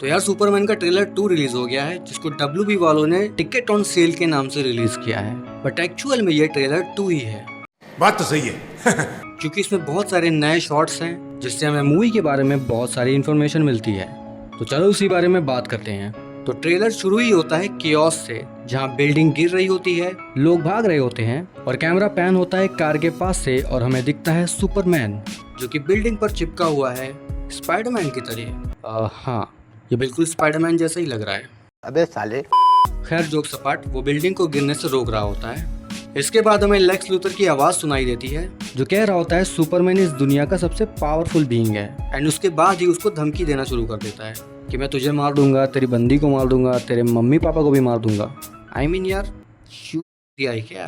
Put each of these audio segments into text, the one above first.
तो यार सुपरमैन का ट्रेलर 2 रिलीज हो गया है, जिसको WB वालों ने टिकट ऑन सेल के नाम से रिलीज किया है, बट एक्चुअल में ये ट्रेलर 2 ही है। बात तो सही है। क्योंकि इसमें बहुत सारे नए शॉट्स हैं, जिससे हमें मूवी के बारे में बहुत सारी इन्फॉर्मेशन मिलती है। तो चलो उसी बारे में बात करते हैं। तो ट्रेलर शुरू ही होता है केओस से, जहाँ बिल्डिंग गिर रही होती है, लोग भाग रहे होते हैं और कैमरा पैन होता है कार के पास से और हमें दिखता है सुपरमैन, जो कि बिल्डिंग पर चिपका हुआ है स्पाइडरमैन की तरह। हाँ, ये बिल्कुल स्पाइडरमैन जैसा ही लग रहा है। अबे साले। खैर जोक सपाट, वो बिल्डिंग को गिरने से रोक रहा होता है। इसके बाद हमें लेक्स लूथर की आवाज सुनाई देती है, जो कह रहा होता है सुपरमैन इस दुनिया का सबसे पावरफुल बीइंग है। एंड उसके बाद ही उसको धमकी देना शुरू कर देता है कि मैं तुझे मार दूंगा, तेरी बंदी को मार दूंगा, तेरे मम्मी पापा को भी मार दूंगा। I mean यार, दिया है क्या?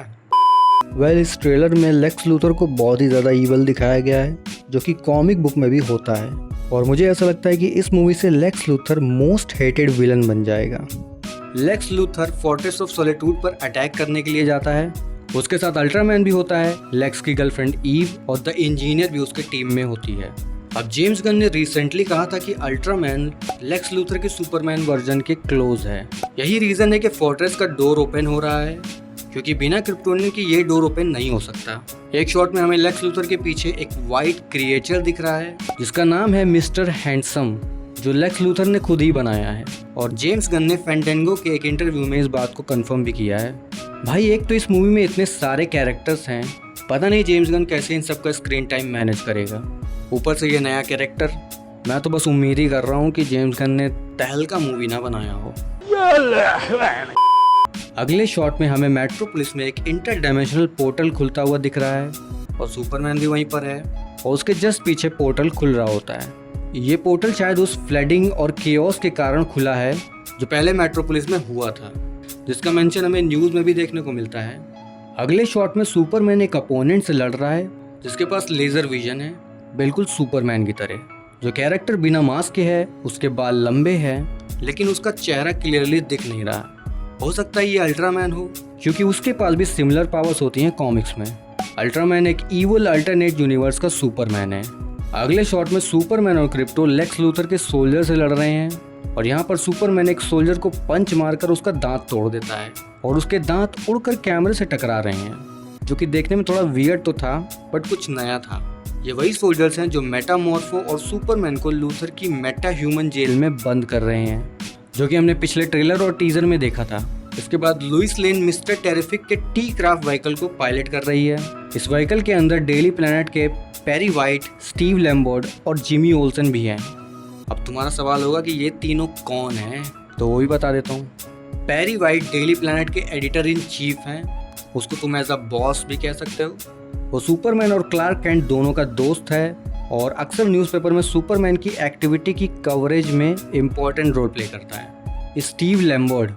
वेल, इस ट्रेलर में लेक्स लूथर को बहुत ही ज़्यादा ईवल दिखाया गया है, जो कि कॉमिक बुक में भी होता है। और मुझे ऐसा लगता है कि इस मूवी से Lex Luthor most hated villain बन जाएगा। Lex Luthor fortress of solitude पर अटैक करने के लिए जाता है। उसके साथ अल्ट्रामैन भी होता है, लेक्स की गर्लफ्रेंड ईव और द इंजीनियर भी उसके टीम में होती है। अब जेम्स गन ने रिसेंटली कहा था कि अल्ट्रामैन लेक्स लूथर के सुपरमैन वर्जन के क्लोज है। यही रीजन है कि फोर्ट्रेस का डोर ओपन हो रहा है, क्योंकि बिना क्रिप्टोनियन के ये डोर ओपन नहीं हो सकता। एक शॉट में हमें लेक्स लूथर के पीछे एक वाइट क्रिएचर दिख रहा है, जिसका नाम है मिस्टर हैंडसम, जो लेक्स लूथर ने खुद ही बनाया है। और जेम्स गन ने फैंटेंगो के एक इंटरव्यू में इस बात को कंफर्म भी किया है। भाई, एक तो इस मूवी में इतने सारे कैरेक्टर्स हैं, पता नहीं जेम्स गन कैसे इन सबका स्क्रीन टाइम मैनेज करेगा। ऊपर से ये नया कैरेक्टर, मैं तो बस उम्मीद ही कर रहा हूँ कि जेम्स गन ने तहलका मूवी ना बनाया हो। अगले शॉट में हमें मेट्रोपोलिस में एक इंटर डायमेंशनल पोर्टल खुलता हुआ दिख रहा है और सुपरमैन भी वहीं पर है और उसके जस्ट पीछे पोर्टल खुल रहा होता है। ये पोर्टल शायद उस फ्लडिंग और केओस के कारण खुला है जो पहले मेट्रोपोलिस में हुआ था, जिसका मेंशन हमें न्यूज़ में भी देखने को मिलता है। अगले शॉट में सुपरमैन एक अपोनेंट से लड़ रहा है, जिसके पास लेजर विजन है, बिल्कुल सुपरमैन की तरह। जो कैरेक्टर बिना मास्क के है, उसके बाल लंबे हैं, लेकिन उसका चेहरा क्लियरली दिख नहीं रहा। हो सकता है ये अल्ट्रामैन हो, क्योंकि उसके पास भी सिमिलर पावर्स होती हैं कॉमिक्स में। अल्ट्रामैन एक इवल अल्टरनेट यूनिवर्स का सुपरमैन है। अगले शॉट में सुपरमैन और क्रिप्टो लेक्स लूथर के सोल्जर से लड़ रहे हैं और यहाँ पर सुपरमैन एक सोल्जर को पंच मारकर उसका दांत तोड़ देता है और उसके दांत उड़कर कैमरे से टकरा रहे हैं, जो कि देखने में थोड़ा वियर्ड तो था, बट कुछ नया था। ये वही सोल्जर्स हैं जो मेटामॉर्फो और सुपरमैन को लूथर की मेटा ह्यूमन जेल में बंद कर रहे हैं, जो कि हमने पिछले ट्रेलर और टीजर में देखा था। इसके बाद लुइस लेन मिस्टर टेरिफिक के टी क्राफ्ट व्हीकल को पायलट कर रही है। इस व्हीकल के अंदर डेली प्लैनेट के पेरी वाइट, स्टीव लैम्बर्ट और जिमी ओल्सन भी हैं। अब तुम्हारा सवाल होगा कि ये तीनों कौन हैं, तो वो भी बता देता हूँ। पेरी वाइट डेली प्लैनेट के एडिटर इन चीफ हैं, उसको तुम एज अ बॉस भी कह सकते हो। वो सुपरमैन और क्लार्क कैंट दोनों का दोस्त है और अक्सर न्यूज़पेपर में सुपरमैन की एक्टिविटी की कवरेज में इम्पोर्टेंट रोल प्ले करता है। स्टीव लैम्बर्ट,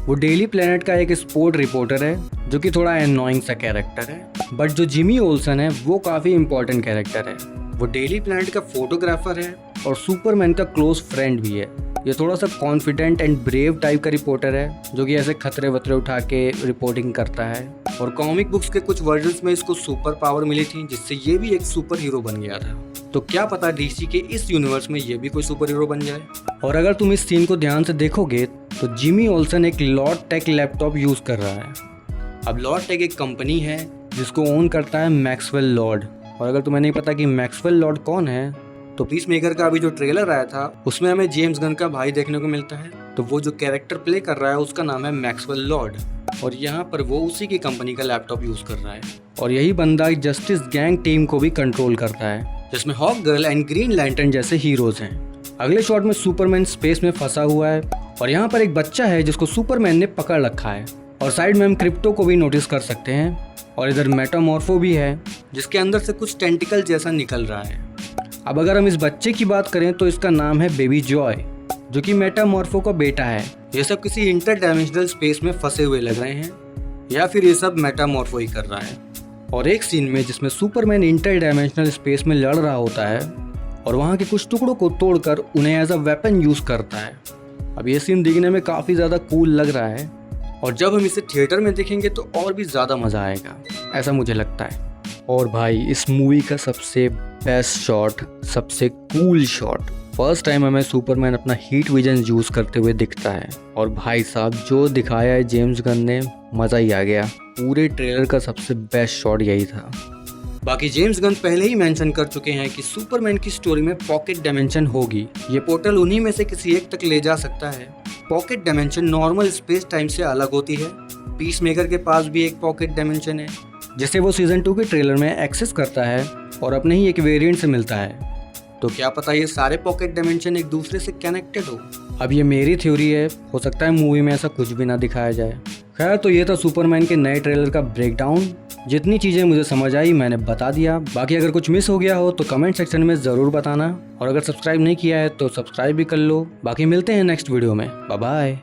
वो डेली प्लैनेट का एक स्पोर्ट रिपोर्टर है, जो कि थोड़ा एनोइंग सा कैरेक्टर है। बट जो जिमी ओल्सन है, वो काफ़ी इम्पोर्टेंट कैरेक्टर है। वो डेली प्लैनेट का फोटोग्राफर है और सुपरमैन का क्लोज फ्रेंड भी है। ये थोड़ा सा कॉन्फिडेंट एंड ब्रेव टाइप का रिपोर्टर है, जो कि ऐसे खतरे वतरे उठा के रिपोर्टिंग करता है। और कॉमिक बुक्स के कुछ वर्जन्स में इसको सुपर पावर मिली थी, जिससे ये भी एक सुपर हीरो बन गया था। तो क्या पता डीसी के इस यूनिवर्स में ये भी कोई सुपर हीरो बन जाए। और अगर तुम इस सीन को ध्यान से देखोगे तो जिमी ओल्सन एक लॉर्ड टेक लैपटॉप यूज़ कर रहा है। अब लॉर्ड टेक एक कंपनी है जिसको ओन करता है मैक्सवेल लॉर्ड। और अगर तुम्हें नहीं पता कि मैक्सवेल लॉर्ड कौन है, तो पीस मेकर का अभी जो ट्रेलर आया था, उसमें हमें जेम्स गन का भाई देखने को मिलता है। तो वो जो कैरेक्टर प्ले कर रहा है, उसका नाम है मैक्सवेल लॉर्ड और यहाँ पर वो उसी की कंपनी का लैपटॉप यूज़ कर रहा है। और यही बंदा जस्टिस गैंग टीम को भी कंट्रोल करता है, जिसमें hawk girl and green lantern जैसे हीरोज हैं। अगले शॉट में सुपरमैन स्पेस में फंसा हुआ है और यहाँ पर एक बच्चा है जिसको सुपरमैन ने पकड़ रखा है। और साइड में हम क्रिप्टो को भी नोटिस कर सकते हैं। और इधर मेटामॉर्फो भी है, जिसके अंदर से कुछ टेंटिकल जैसा निकल रहा है। अब अगर हम इस बच्चे की बात करें तो इसका नाम है बेबी जॉय, जो कि मेटामॉर्फो का बेटा है। ये सब किसी इंटर डायमेंशनल स्पेस में फंसे हुए लग रहे हैं, या फिर ये सब मेटामॉर्फो ही कर रहा है। और एक सीन में जिसमें सुपरमैन इंटर डायमेंशनल स्पेस में लड़ रहा होता है और वहाँ के कुछ टुकड़ों को तोड़कर उन्हें एज अ वेपन यूज़ करता है। अब ये सीन दिखने में काफ़ी ज़्यादा कूल लग रहा है और जब हम इसे थिएटर में देखेंगे तो और भी ज़्यादा मज़ा आएगा, ऐसा मुझे लगता है। और भाई, इस मूवी का सबसे बेस्ट शॉट, सबसे कूल शॉट फर्स्ट टाइम हमें सुपरमैन अपना हीट विजन यूज करते हुए दिखता है। और भाई साहब जो दिखाया है जेम्स गन ने, मज़ा ही आ गया। पूरे ट्रेलर का सबसे बेस्ट शॉट यही था। बाकी जेम्स गन पहले ही मेंशन कर चुके हैं कि सुपरमैन की स्टोरी में पॉकेट डायमेंशन होगी। ये पोर्टल उन्हीं में से किसी एक तक ले जा सकता है। Pocket dimension normal space time से अलग होती है। पीसमेकर के पास भी एक पॉकेट डायमेंशन है जिसे वो सीजन 2 के ट्रेलर में एक्सेस करता है और अपने ही एक वेरिएंट से मिलता है। तो क्या पता ये सारे पॉकेट डायमेंशन एक दूसरे से कनेक्टेड हो। अब ये मेरी थ्योरी है, हो सकता है मूवी में ऐसा कुछ भी ना दिखाया जाए। खैर, तो ये था सुपरमैन के नए ट्रेलर का ब्रेकडाउन। जितनी चीज़ें मुझे समझ आई मैंने बता दिया। बाकी अगर कुछ मिस हो गया हो तो कमेंट सेक्शन में ज़रूर बताना, और अगर सब्सक्राइब नहीं किया है तो सब्सक्राइब भी कर लो। बाकी मिलते हैं नेक्स्ट वीडियो में। Bye bye.